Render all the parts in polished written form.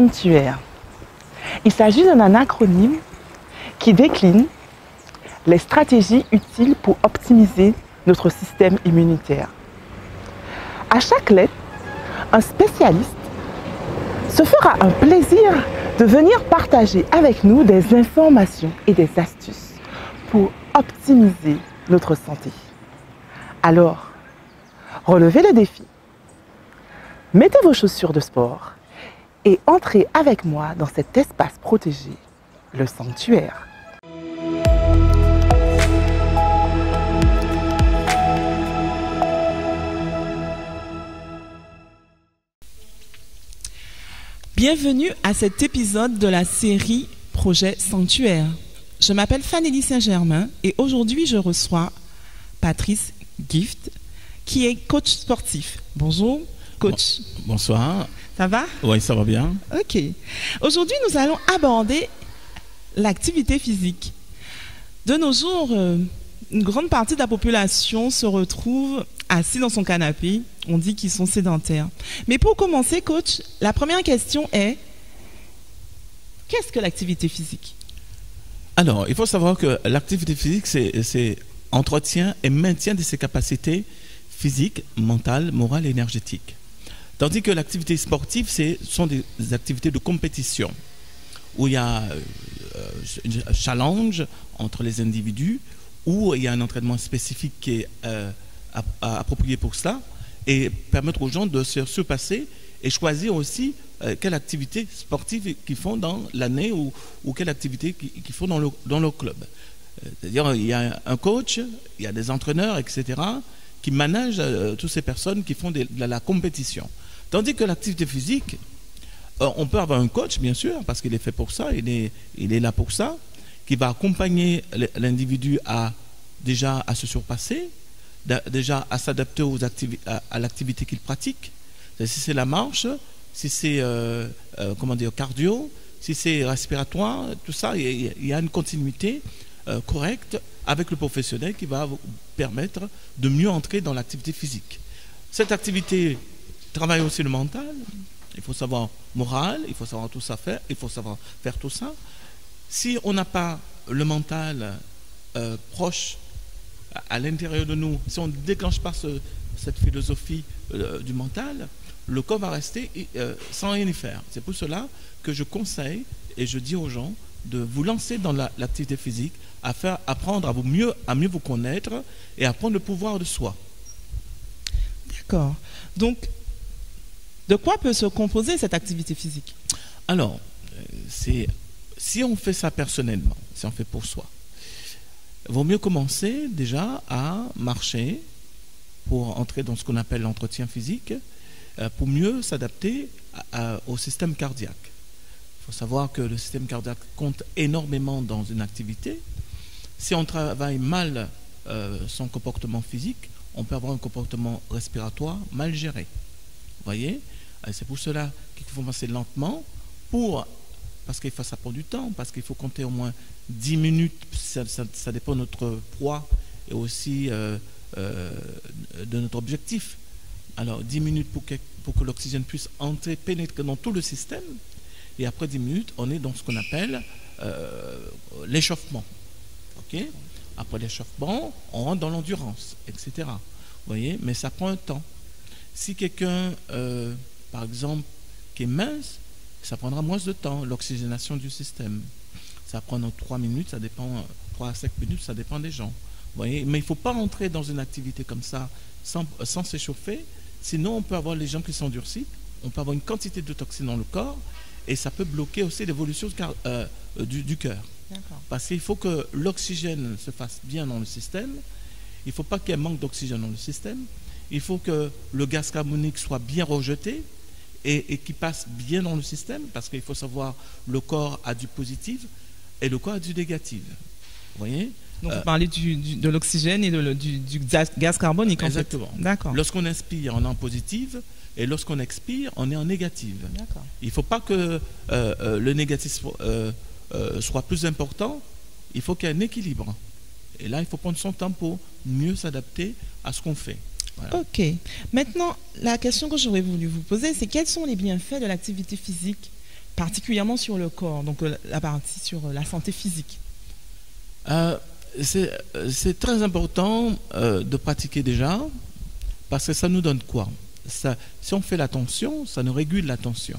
sanctuaire. Il s'agit d'un acronyme qui décline les stratégies utiles pour optimiser notre système immunitaire. À chaque lettre, un spécialiste se fera un plaisir de venir partager avec nous des informations et des astuces pour optimiser notre santé. Alors, relevez le défi, mettez vos chaussures de sport et entrez avec moi dans cet espace protégé, le sanctuaire. Bienvenue à cet épisode de la série Projet Sanctuaire. Je m'appelle Fanélie Saint-Germain et aujourd'hui je reçois Patrice Gift qui est coach sportif. Bonjour coach. Bonsoir. Ça va? Oui, ça va bien. Ok. Aujourd'hui nous allons aborder l'activité physique. De nos jours, une grande partie de la population se retrouve assis dans son canapé. On dit qu'ils sont sédentaires. Mais pour commencer, coach, la première question est, qu'est-ce que l'activité physique? Alors, il faut savoir que l'activité physique, c'est entretien et maintien de ses capacités physiques, mentales, morales et énergétiques. Tandis que l'activité sportive, sont des activités de compétition, où il y a un challenge entre les individus, où il y a un entraînement spécifique qui est approprié pour cela, et permettre aux gens de se surpasser et choisir aussi quelle activité sportive qu'ils font dans l'année ou quelle activité qu'ils font dans leur club. C'est-à-dire il y a un coach, il y a des entraîneurs, etc., qui managent toutes ces personnes qui font de la compétition. Tandis que l'activité physique, on peut avoir un coach, bien sûr, parce qu'il est fait pour ça, il est là pour ça, qui va accompagner l'individu déjà à se surpasser, déjà à s'adapter à l'activité qu'il pratique. Si c'est la marche, si c'est cardio, si c'est respiratoire, tout ça, il y a une continuité correcte avec le professionnel qui va vous permettre de mieux entrer dans l'activité physique. Cette activité travaille aussi le mental. Il faut savoir moral, il faut savoir tout ça faire, il faut savoir faire tout ça. Si on n'a pas le mental proche à l'intérieur de nous, si on ne déclenche pas cette philosophie du mental, le corps va rester sans rien y faire. C'est pour cela que je conseille et je dis aux gens de vous lancer dans l'activité physique, apprendre à mieux vous connaître et à prendre le pouvoir de soi. D'accord. Donc, de quoi peut se composer cette activité physique? Alors, si on fait ça personnellement, si on fait pour soi, il vaut mieux commencer déjà à marcher pour entrer dans ce qu'on appelle l'entretien physique, pour mieux s'adapter au système cardiaque. Il faut savoir que le système cardiaque compte énormément dans une activité. Si on travaille mal son comportement physique, on peut avoir un comportement respiratoire mal géré. Vous voyez? C'est pour cela qu'il faut commencer lentement, parce que ça prend du temps, parce qu'il faut compter au moins 10 minutes, ça dépend de notre poids et aussi de notre objectif. Alors 10 minutes pour que l'oxygène puisse entrer, pénétrer dans tout le système, et après 10 minutes, on est dans ce qu'on appelle l'échauffement. Okay? Après l'échauffement, on rentre dans l'endurance, etc. Vous voyez? Mais ça prend un temps. Si quelqu'un, par exemple, qui est mince, ça prendra moins de temps, l'oxygénation du système. Ça prend 3 minutes, ça dépend, 3 à 5 minutes, ça dépend des gens. Vous voyez? Mais il ne faut pas entrer dans une activité comme ça sans s'échauffer, sinon on peut avoir les gens qui s'endurcissent, on peut avoir une quantité de toxines dans le corps et ça peut bloquer aussi l'évolution du cœur. Parce qu'il faut que l'oxygène se fasse bien dans le système, il ne faut pas qu'il y ait manque d'oxygène dans le système, il faut que le gaz carbonique soit bien rejeté et qu'il passe bien dans le système, parce qu'il faut savoir le corps a du positif et le corps a du négatif. Vous voyez? Donc vous parlez de l'oxygène et du gaz carbonique. Exactement. D'accord. Lorsqu'on inspire, on est en positive, et lorsqu'on expire, on est en négative. D'accord. Il ne faut pas que le négatif soit plus important, il faut qu'il y ait un équilibre. Et là, il faut prendre son temps pour mieux s'adapter à ce qu'on fait. Voilà. Ok. Maintenant, la question que j'aurais voulu vous poser, c'est quels sont les bienfaits de l'activité physique particulièrement sur le corps, donc la partie sur la santé physique? C'est très important de pratiquer déjà, parce que ça nous donne quoi? Si on fait la tension, ça nous régule la tension.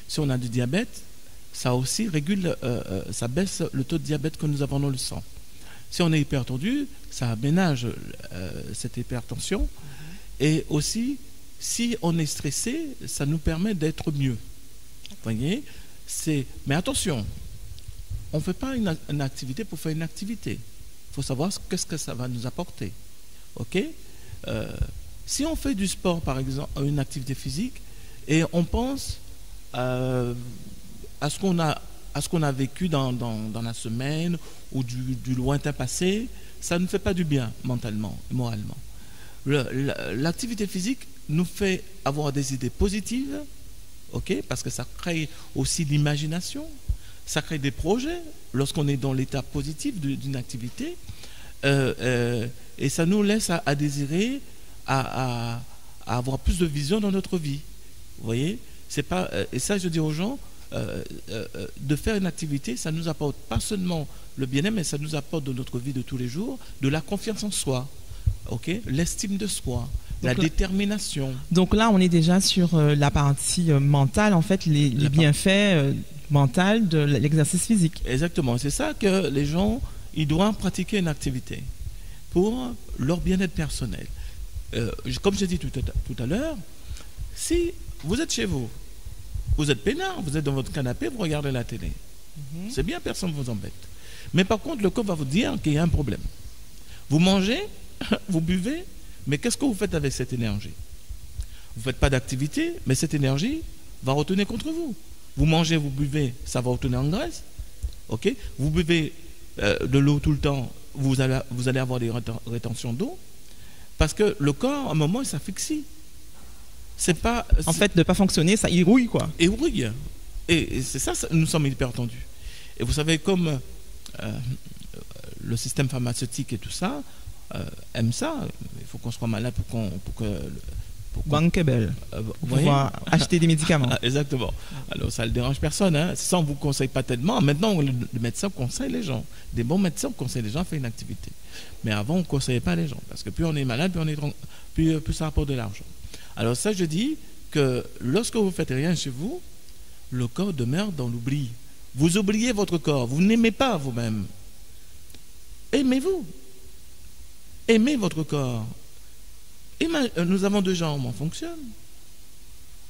Si on a du diabète, ça aussi régule, ça baisse le taux de diabète que nous avons dans le sang. Si on est hypertendu, ça aménage cette hypertension. Et aussi, si on est stressé, ça nous permet d'être mieux. Vous voyez? Mais attention, on ne fait pas une activité pour faire une activité. Il faut savoir qu'est-ce que ça va nous apporter. Ok? Si on fait du sport, par exemple, une activité physique, et on pense à ce qu'on a vécu dans la semaine ou du lointain passé, ça ne fait pas du bien mentalement, moralement. L'activité physique nous fait avoir des idées positives, ok, parce que ça crée aussi l'imagination, ça crée des projets lorsqu'on est dans l'état positif d'une activité, et ça nous laisse à désirer, à avoir plus de vision dans notre vie. Vous voyez, c'est pas, et ça je dis aux gens, de faire une activité, ça nous apporte pas seulement le bien-être, mais ça nous apporte dans notre vie de tous les jours de la confiance en soi, ok, l'estime de soi, la détermination. Donc là, on est déjà sur la partie mentale, en fait, les bienfaits mentaux de l'exercice physique. Exactement, c'est ça que les gens, ils doivent pratiquer une activité pour leur bien-être personnel. Comme j'ai dit tout à l'heure, si vous êtes chez vous, vous êtes peinard, vous êtes dans votre canapé, vous regardez la télé. C'est bien, personne ne vous embête. Mais par contre, le corps va vous dire qu'il y a un problème. Vous mangez, vous buvez, mais qu'est-ce que vous faites avec cette énergie? Vous ne faites pas d'activité, mais cette énergie va retourner contre vous. Vous mangez, vous buvez, ça va retourner en graisse. Okay? Vous buvez de l'eau tout le temps, vous allez avoir des rétentions d'eau, parce que le corps, à un moment, il s'asphyxie. C'est pas... En fait, de ne pas fonctionner, ça rouille, quoi. Et rouille. Et c'est ça, nous sommes hyper tendus. Et vous savez, comme le système pharmaceutique et tout ça aime ça, il faut qu'on soit malade pour que... Bankable. Pour pouvoir acheter des médicaments. Exactement. Alors, ça ne dérange personne. Hein. Ça, on ne vous conseille pas tellement. Maintenant, le médecin conseille les gens. Des bons médecins conseillent les gens à faire une activité. Mais avant, on ne conseillait pas les gens. Parce que plus on est malade, plus ça rapporte de l'argent. Alors ça, je dis que lorsque vous ne faites rien chez vous, le corps demeure dans l'oubli. Vous oubliez votre corps. Vous n'aimez pas vous-même. Aimez-vous. Aimez votre corps. Nous avons 2 jambes, on fonctionne.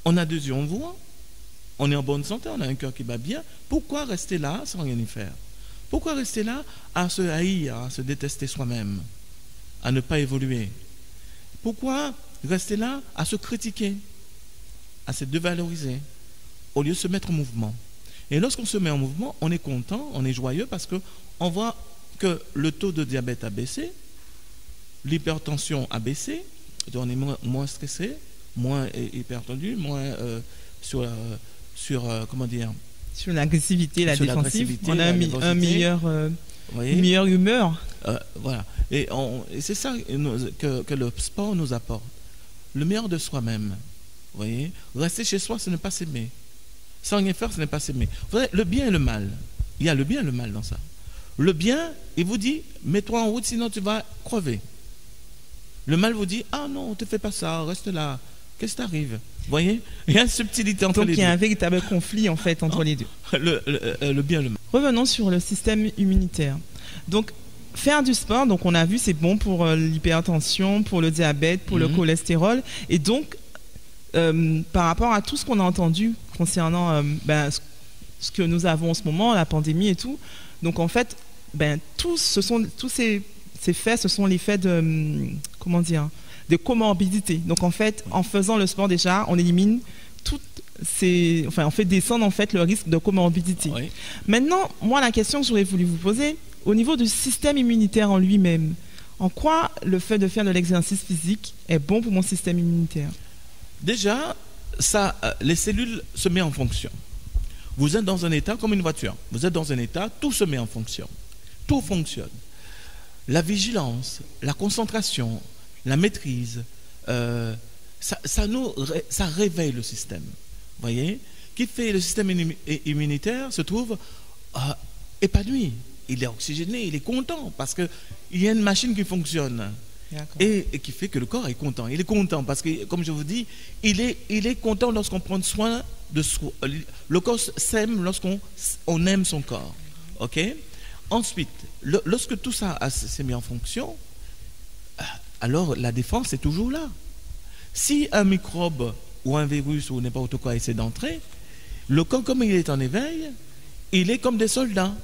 On a 2 yeux, on voit. On est en bonne santé, on a un cœur qui bat bien. Pourquoi rester là sans rien y faire? Pourquoi rester là à se haïr, à se détester soi-même, à ne pas évoluer? Pourquoi rester là à se critiquer, à se dévaloriser, au lieu de se mettre en mouvement? Et lorsqu'on se met en mouvement, on est content, on est joyeux parce qu'on voit que le taux de diabète a baissé, l'hypertension a baissé, on est moins stressé, moins hypertendu, moins comment dire, sur l'agressivité, la défensive, on a une meilleure humeur. Voilà. Et c'est ça que le sport nous apporte. Le meilleur de soi-même. Vous voyez, rester chez soi, ce n'est pas s'aimer. Sans rien faire, ce n'est pas s'aimer. Vous voyez, le bien et le mal. Il y a le bien et le mal dans ça. Le bien, il vous dit, mets-toi en route, sinon tu vas crever. Le mal vous dit, ah non, ne te fais pas ça, reste là. Qu'est-ce qui t'arrive? Vous voyez, il y a une subtilité entre les deux. Donc il y a un véritable conflit en fait entre les deux. Le bien et le mal. Revenons sur le système immunitaire. Donc faire du sport, donc on a vu, c'est bon pour l'hypertension, pour le diabète, pour le cholestérol. Et donc, par rapport à tout ce qu'on a entendu concernant ce que nous avons en ce moment, la pandémie et tout, donc en fait, tous ces faits, ce sont les faits de, comment dire, de comorbidité. Donc en fait, en faisant le sport déjà, on élimine toutes ces, enfin, on fait descendre en fait le risque de comorbidité. Oui. Maintenant, moi, la question que j'aurais voulu vous poser, au niveau du système immunitaire en lui-même, en quoi le fait de faire de l'exercice physique est bon pour mon système immunitaire? Déjà, les cellules se mettent en fonction. Vous êtes dans un état comme une voiture. Vous êtes dans un état, tout se met en fonction. Tout fonctionne. La vigilance, la concentration, la maîtrise, ça réveille le système. Vous voyez? qui fait le système immunitaire se trouve épanoui. Il est oxygéné, il est content parce qu'il y a une machine qui fonctionne. Et qui fait que le corps est content. Il est content parce que, comme je vous dis, il est content lorsqu'on prend soin de soi. Le corps s'aime lorsqu'on aime son corps. Ok? Ensuite, lorsque tout ça s'est mis en fonction, alors la défense est toujours là. Si un microbe ou un virus ou n'importe quoi essaie d'entrer, le corps, comme il est en éveil, il est comme des soldats.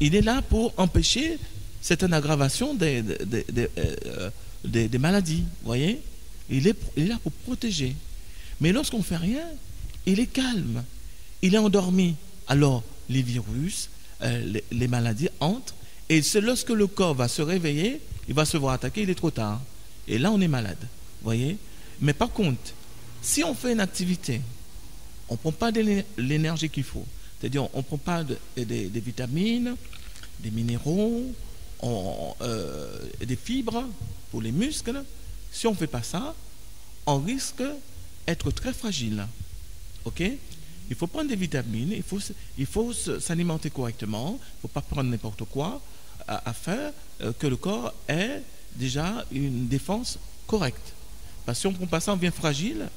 Il est là pour empêcher certaines aggravations des maladies. Vous voyez? Il est là pour protéger. Mais lorsqu'on ne fait rien, il est calme. Il est endormi. Alors, les virus, les maladies entrent. Et c'est lorsque le corps va se réveiller, il va se voir attaquer, il est trop tard. Et là, on est malade. Vous voyez? Mais par contre, si on fait une activité, on ne prend pas de l'énergie qu'il faut. C'est-à-dire, on ne prend pas des vitamines, des minéraux, des fibres pour les muscles. Si on ne fait pas ça, on risque d'être très fragile. Ok? Il faut prendre des vitamines, il faut s'alimenter correctement, il ne faut pas prendre n'importe quoi, afin que le corps ait déjà une défense correcte. Parce que si on ne prend pas ça, on devient fragile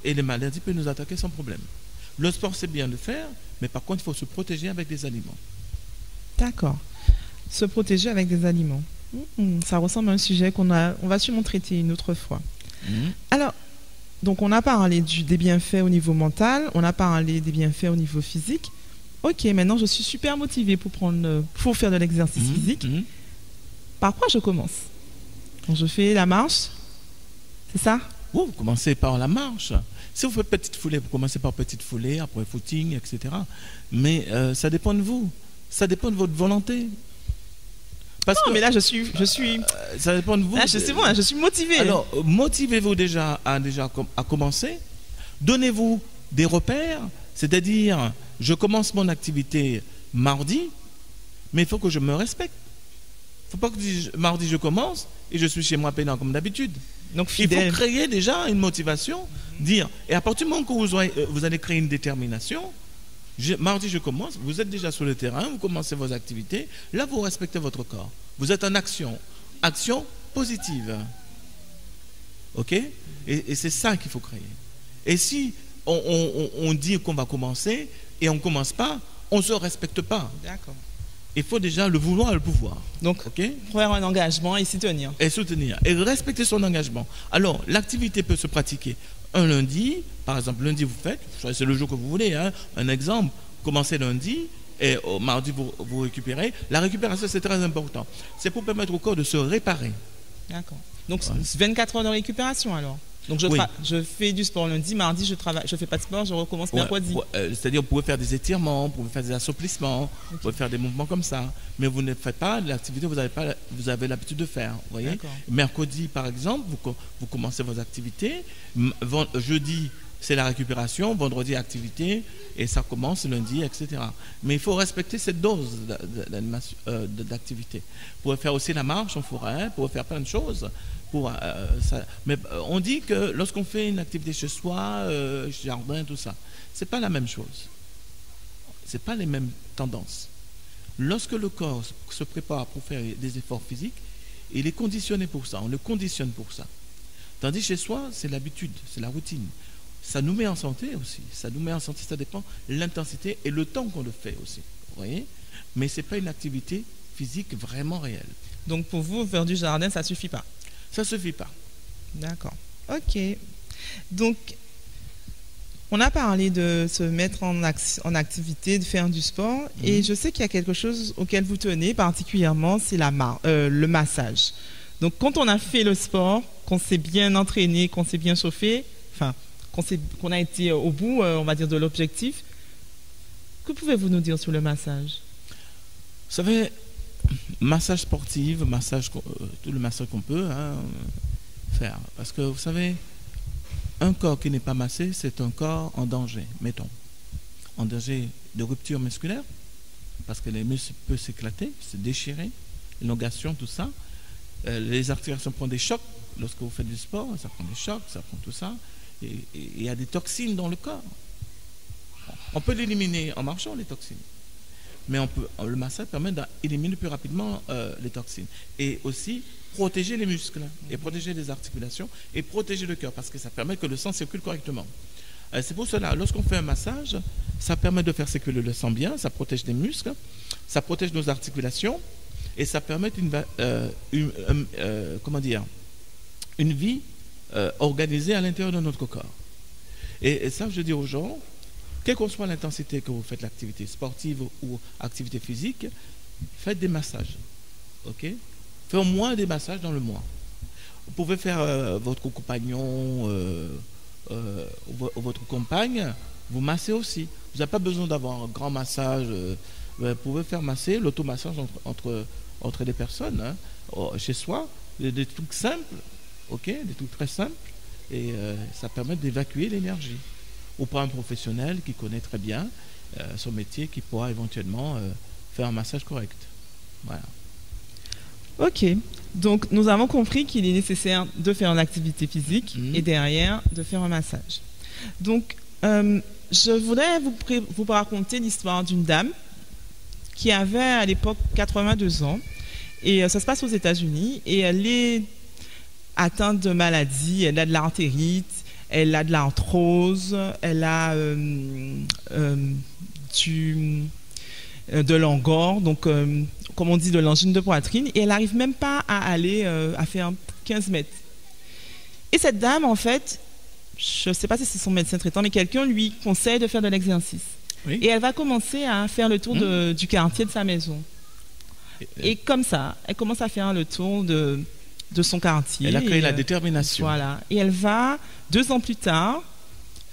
et les maladies peuvent nous attaquer sans problème. Le sport, c'est bien de faire, mais par contre, il faut se protéger avec des aliments. D'accord. Se protéger avec des aliments. Ça ressemble à un sujet on va sûrement traiter une autre fois. Alors, donc on a parlé des bienfaits au niveau mental, on a parlé des bienfaits au niveau physique. Ok, maintenant je suis super motivée pour faire de l'exercice physique. Par quoi je commence? Donc, je fais la marche, c'est ça? Vous commencez par la marche. Si vous faites petite foulée, vous commencez par petite foulée, après footing, etc. Mais ça dépend de vous. Ça dépend de votre volonté. Mais là, je suis ça dépend de vous. Là, c'est bon, je suis motivée. Alors, motivez-vous déjà à commencer. Donnez-vous des repères. C'est-à-dire, je commence mon activité mardi, mais il faut que je me respecte. Il ne faut pas que mardi, je commence et je suis chez moi peinant comme d'habitude. Donc, fidèle. Il faut créer déjà une motivation, dire. Et à partir du moment où vous allez créer une détermination, mardi, je commence, vous êtes déjà sur le terrain, vous commencez vos activités, là, vous respectez votre corps. Vous êtes en action. Action positive. OK? Et c'est ça qu'il faut créer. Et si on dit qu'on va commencer et on ne commence pas, on ne se respecte pas. D'accord. Il faut déjà le vouloir et le pouvoir. Donc, faire un engagement et s'y tenir. Et soutenir. Et respecter son engagement. Alors, l'activité peut se pratiquer un lundi, par exemple, lundi vous faites, c'est le jour que vous voulez, hein, un exemple, commencez lundi et au mardi vous récupérez. La récupération, c'est très important. C'est pour permettre au corps de se réparer. D'accord. Donc, 24 heures de récupération alors. Donc, je fais du sport lundi, mardi, je ne fais pas de sport, je recommence mercredi. C'est-à-dire, vous pouvez faire des étirements, vous pouvez faire des assouplissements, vous pouvez faire des mouvements comme ça, mais vous ne faites pas l'activité que vous avez l'habitude de faire. Vous voyez? Mercredi, par exemple, vous commencez vos activités. Jeudi, c'est la récupération, vendredi, activité, et ça commence lundi, etc. Mais il faut respecter cette dose d'activité. Vous pouvez faire aussi la marche en forêt, vous pouvez faire plein de choses. Mais on dit que lorsqu'on fait une activité chez soi, jardin, tout ça, c'est pas la même chose. C'est pas les mêmes tendances. Lorsque le corps se prépare pour faire des efforts physiques, il est conditionné pour ça. On le conditionne pour ça. Tandis chez soi, c'est l'habitude, c'est la routine. Ça nous met en santé aussi. Ça nous met en santé, ça dépend de l'intensité et le temps qu'on le fait aussi. Vous voyez? Mais c'est pas une activité physique vraiment réelle. Donc pour vous, faire du jardin, ça suffit pas? Ça ne suffit pas. D'accord. Ok. Donc, on a parlé de se mettre en activité, de faire du sport. Et je sais qu'il y a quelque chose auquel vous tenez particulièrement, c'est le massage. Donc, quand on a fait le sport, qu'on s'est bien entraîné, qu'on s'est bien chauffé, enfin, qu'on a été au bout, on va dire, de l'objectif, que pouvez-vous nous dire sur le massage? Vous savez, massage sportif, tout le massage qu'on peut faire. Parce que vous savez, un corps qui n'est pas massé, c'est un corps en danger, mettons. En danger de rupture musculaire, parce que les muscles peuvent s'éclater, se déchirer, élongation, tout ça. Les articulations prennent des chocs lorsque vous faites du sport, ça prend des chocs, ça prend tout ça. Et il y a des toxines dans le corps. On peut l'éliminer en marchant, les toxines. Mais le massage permet d'éliminer plus rapidement les toxines. Et aussi protéger les muscles, et protéger les articulations, et protéger le cœur, parce que ça permet que le sang circule correctement. C'est pour cela, lorsqu'on fait un massage, ça permet de faire circuler le sang bien, ça protège les muscles, ça protège nos articulations, et ça permet une vie organisée à l'intérieur de notre corps. Et ça, je dis aux gens, quelle que soit l'intensité que vous faites, l'activité sportive ou activité physique, faites des massages. Ok? Faites au moins des massages dans le mois. Vous pouvez faire votre compagnon, votre compagne, vous massez aussi. Vous n'avez pas besoin d'avoir un grand massage. Vous pouvez faire masser l'automassage entre les personnes, hein, chez soi, des trucs simples, ok, des trucs très simples, et ça permet d'évacuer l'énergie. Ou pas un professionnel qui connaît très bien son métier, qui pourra éventuellement faire un massage correct. Voilà. Ok, donc nous avons compris qu'il est nécessaire de faire une activité physique et derrière de faire un massage. Donc, je voudrais vous raconter l'histoire d'une dame qui avait à l'époque 82 ans et ça se passe aux États-Unis et elle est atteinte de maladies, elle a de l'artérite, elle a de l'arthrose, elle a de l'angor, donc comme on dit de l'angine de poitrine, et elle n'arrive même pas à aller à faire 15 mètres. Et cette dame, en fait, je ne sais pas si c'est son médecin traitant, mais quelqu'un lui conseille de faire de l'exercice. Oui. Et elle va commencer à faire le tour du quartier de sa maison. Et comme ça, elle commence à faire le tour de son quartier. Elle a créé la détermination. Voilà. Et elle va, 2 ans plus tard,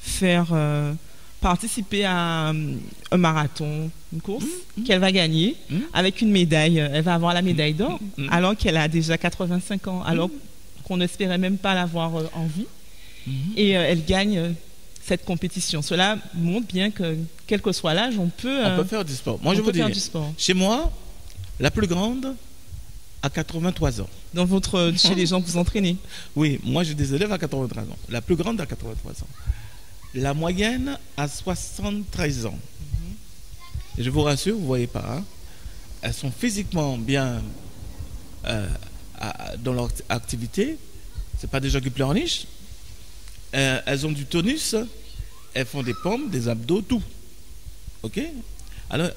faire participer à un marathon, une course qu'elle va gagner avec une médaille. Elle va avoir la médaille d'or alors qu'elle a déjà 85 ans, alors qu'on n'espérait même pas l'avoir en vie. Et elle gagne cette compétition. Cela montre bien que, quel que soit l'âge, on peut faire du sport. Moi, je vous dis, chez moi, la plus grande a 83 ans. Chez les gens que vous entraînez? Oui, moi j'ai des élèves à 83 ans. La plus grande a 83 ans. La moyenne a 73 ans. Et je vous rassure, vous ne voyez pas, hein, elles sont physiquement bien dans leur activité. Ce pas des gens qui pleurnichent. Elles ont du tonus, elles font des pompes, des abdos, tout. Ok? Alors,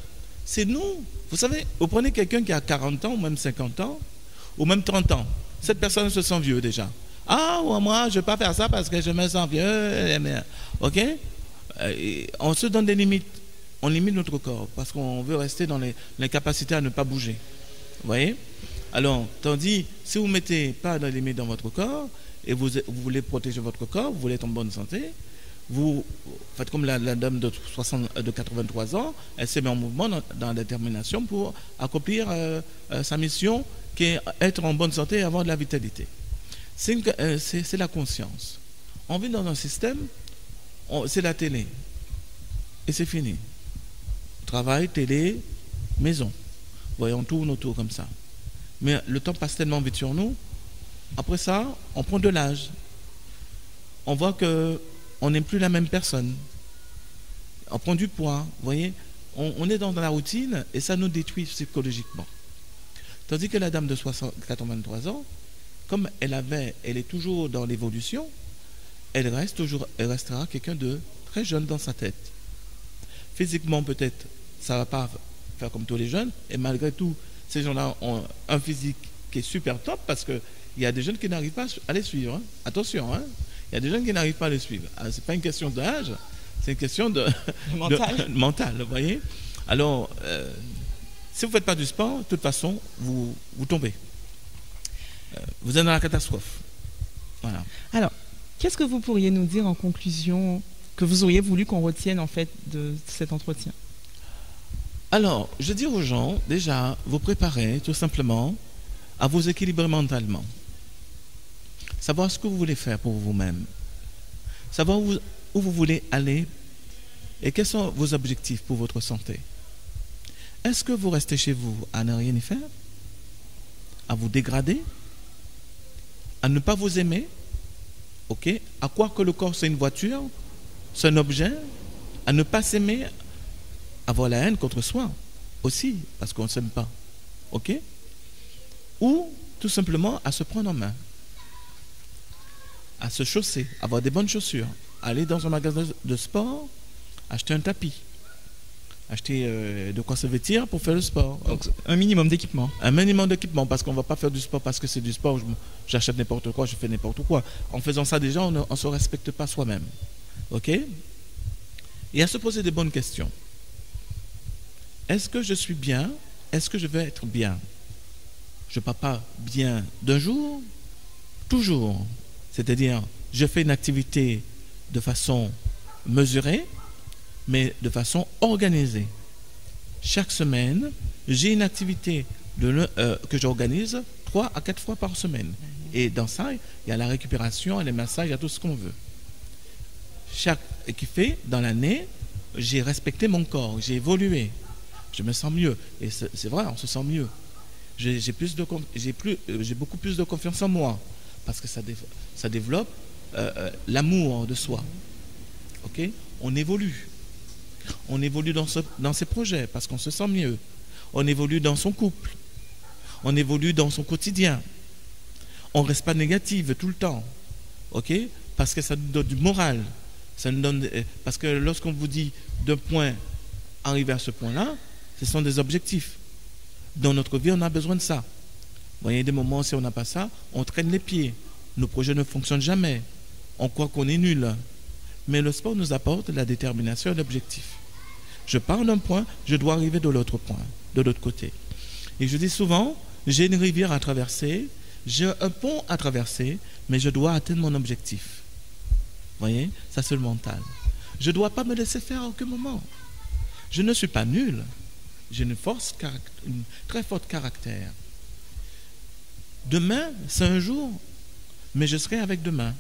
c'est nous. Vous savez, vous prenez quelqu'un qui a 40 ans, ou même 50 ans, ou même 30 ans. Cette personne se sent vieux déjà. Ah, moi, je ne vais pas faire ça parce que je me sens vieux. Ok? On se donne des limites. On limite notre corps parce qu'on veut rester dans l'incapacité à ne pas bouger. Vous voyez? Alors, tandis, si vous ne mettez pas de limites dans votre corps et vous voulez protéger votre corps, vous voulez être en bonne santé, vous faites comme la dame de 83 ans, elle se met en mouvement dans la détermination pour accomplir sa mission qui est être en bonne santé et avoir de la vitalité. C'est la conscience. On vit dans un système, c'est la télé. Et c'est fini. Travail, télé, maison. Voyons, on tourne autour comme ça. Mais le temps passe tellement vite sur nous. Après ça, on prend de l'âge. On voit qu'on n'est plus la même personne. On prend du poids. Vous voyez, on est dans la routine et ça nous détruit psychologiquement. Tandis que la dame de 83 ans, comme elle est toujours dans l'évolution, elle restera quelqu'un de très jeune dans sa tête. Physiquement, peut-être, ça ne va pas faire comme tous les jeunes, et malgré tout, ces gens-là ont un physique qui est super top parce qu'il y a des jeunes qui n'arrivent pas à les suivre. Hein. Attention, hein. Il y a des jeunes qui n'arrivent pas à les suivre. Ce n'est pas une question d'âge, c'est une question de mental, vous voyez. Alors, si vous ne faites pas du sport, de toute façon, vous tombez. Vous êtes dans la catastrophe. Voilà. Alors, qu'est-ce que vous pourriez nous dire en conclusion que vous auriez voulu qu'on retienne en fait de cet entretien? Alors, je dis aux gens, déjà, vous préparez tout simplement à vous équilibrer mentalement. Savoir ce que vous voulez faire pour vous-même. Savoir où vous voulez aller et quels sont vos objectifs pour votre santé. Est-ce que vous restez chez vous à ne rien y faire? À vous dégrader? À ne pas vous aimer? Ok? À croire que le corps c'est une voiture? C'est un objet? à ne pas s'aimer, avoir la haine contre soi aussi, parce qu'on ne s'aime pas. OK? Ou tout simplement à se prendre en main, à se chausser, avoir des bonnes chaussures, aller dans un magasin de sport, acheter un tapis, acheter de quoi se vêtir pour faire le sport. Donc, un minimum d'équipement. Un minimum d'équipement, parce qu'on ne va pas faire du sport parce que c'est du sport, j'achète n'importe quoi, je fais n'importe quoi. En faisant ça, déjà, on ne se respecte pas soi-même. OK? Et à se poser des bonnes questions. Est-ce que je suis bien? Est-ce que je vais être bien? Je ne pars pas bien d'un jour, toujours. C'est-à-dire, je fais une activité de façon mesurée, mais de façon organisée. Chaque semaine, j'ai une activité que j'organise 3 à 4 fois par semaine. Et dans ça, il y a la récupération, les massages, il y a tout ce qu'on veut. Qui fait, dans l'année, j'ai respecté mon corps, j'ai évolué. Je me sens mieux. Et c'est vrai, on se sent mieux. J'ai beaucoup plus de confiance en moi. Parce que ça développe l'amour de soi. OK? On évolue. On évolue dans ses projets parce qu'on se sent mieux. On évolue dans son couple. On évolue dans son quotidien. On ne reste pas négative tout le temps. OK? Parce que ça nous donne du moral. Ça nous donne, parce que lorsqu'on vous dit d'un point, arriver à ce point-là, ce sont des objectifs. Dans notre vie, on a besoin de ça. Vous voyez, des moments, si on n'a pas ça, on traîne les pieds. Nos projets ne fonctionnent jamais. On croit qu'on est nul. Mais le sport nous apporte la détermination et l'objectif. Je pars d'un point, je dois arriver de l'autre point, de l'autre côté. Et je dis souvent, j'ai une rivière à traverser, j'ai un pont à traverser, mais je dois atteindre mon objectif. Vous voyez, ça c'est le mental. Je ne dois pas me laisser faire à aucun moment. Je ne suis pas nul. J'ai une très forte caractère. Demain, c'est un jour, mais je serai avec demain.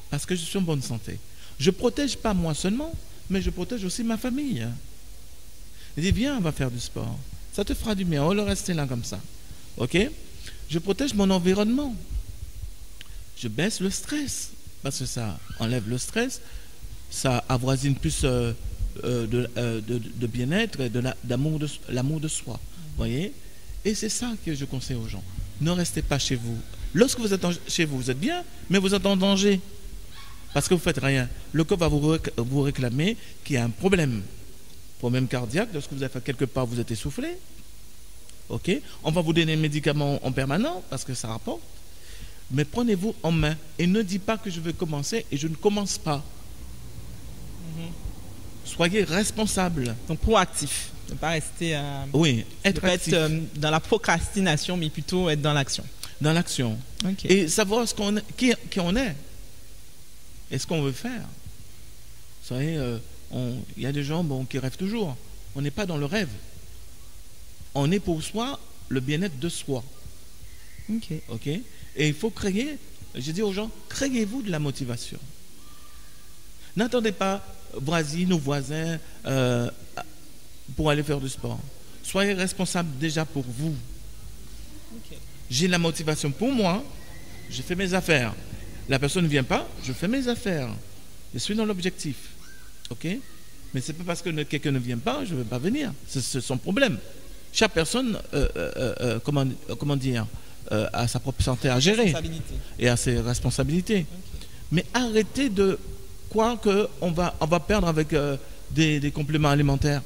Parce que je suis en bonne santé. Je ne protège pas moi seulement, mais je protège aussi ma famille. Je dis, viens, on va faire du sport. Ça te fera du bien, on va le rester là comme ça. OK? Je protège mon environnement. Je baisse le stress, parce que ça enlève le stress, ça avoisine plus de bien-être et l'amour de soi. Vous voyez? Et c'est ça que je conseille aux gens. Ne restez pas chez vous. Lorsque vous êtes chez vous, vous êtes bien, mais vous êtes en danger. Parce que vous ne faites rien. Le corps va vous réclamer qu'il y a un problème. Problème cardiaque, lorsque vous avez fait quelque part, vous êtes essoufflé. OK? On va vous donner des médicaments en permanence parce que ça rapporte. Mais prenez-vous en main et ne dites pas que je vais commencer et je ne commence pas. Soyez responsable. Donc proactif. Ne pas rester être actif. Dans la procrastination, mais plutôt être dans l'action. Dans l'action. Okay. Et savoir qui on est. Et ce qu'on veut faire. Vous savez, il y a des gens qui rêvent toujours. On n'est pas dans le rêve. On est pour soi, le bien-être de soi. OK? Et il faut créer, je dis aux gens, créez-vous de la motivation. N'attendez pas voisines ou voisins pour aller faire du sport. Soyez responsable déjà pour vous. J'ai la motivation pour moi, je fais mes affaires. La personne ne vient pas, je fais mes affaires. Je suis dans l'objectif. OK? Mais ce n'est pas parce que quelqu'un ne vient pas, je ne vais pas venir. C'est son problème. Chaque personne, comment dire, a sa propre santé à gérer et a ses responsabilités. Okay. Mais arrêtez de croire qu'on va perdre avec des compléments alimentaires.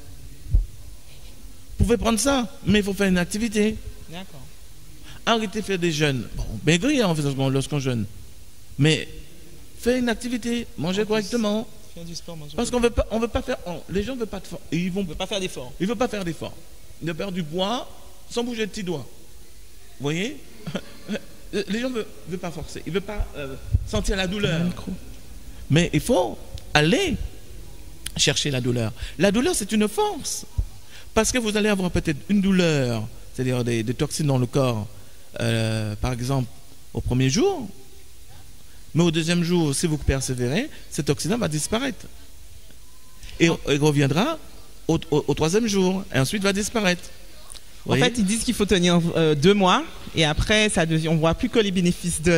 Vous pouvez prendre ça, mais il faut faire une activité. D'accord. Arrêtez de faire des jeûnes. Bon, maigrir en fait lorsqu'on jeûne. Mais faites une activité, mangez correctement. Faire du sport, manger. Parce qu'on veut pas faire. Les gens ne veulent pas de force. Ils ne veulent pas faire d'efforts. Ils ne veulent pas faire d'efforts. Ils veulent perdre du poids sans bouger le petit doigt. Vous voyez? Les gens ne veulent pas forcer. Ils ne veulent pas sentir la douleur. Mais il faut aller chercher la douleur. La douleur, c'est une force. Parce que vous allez avoir peut-être une douleur, c'est-à-dire des toxines dans le corps, par exemple, au premier jour. Mais au deuxième jour, si vous persévérez, cette toxine va disparaître. Et reviendra au troisième jour. Et ensuite va disparaître. En fait, ils disent qu'il faut tenir 2 mois. Et après, on ne voit plus que les bénéfices de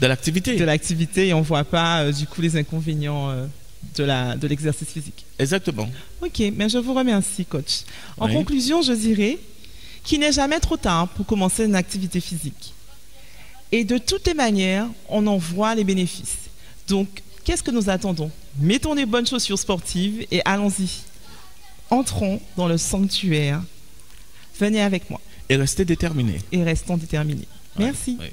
l'activité. Et on ne voit pas, du coup, les inconvénients. de l'exercice physique. Exactement. Ok, mais je vous remercie, coach. En Oui. conclusion, je dirais qu'il n'est jamais trop tard pour commencer une activité physique. Et de toutes les manières, on en voit les bénéfices. Donc, qu'est-ce que nous attendons? Mettons les bonnes chaussures sportives et allons-y. Entrons dans le sanctuaire. Venez avec moi Et restez déterminés. et restons déterminés. Ouais, Merci. ouais.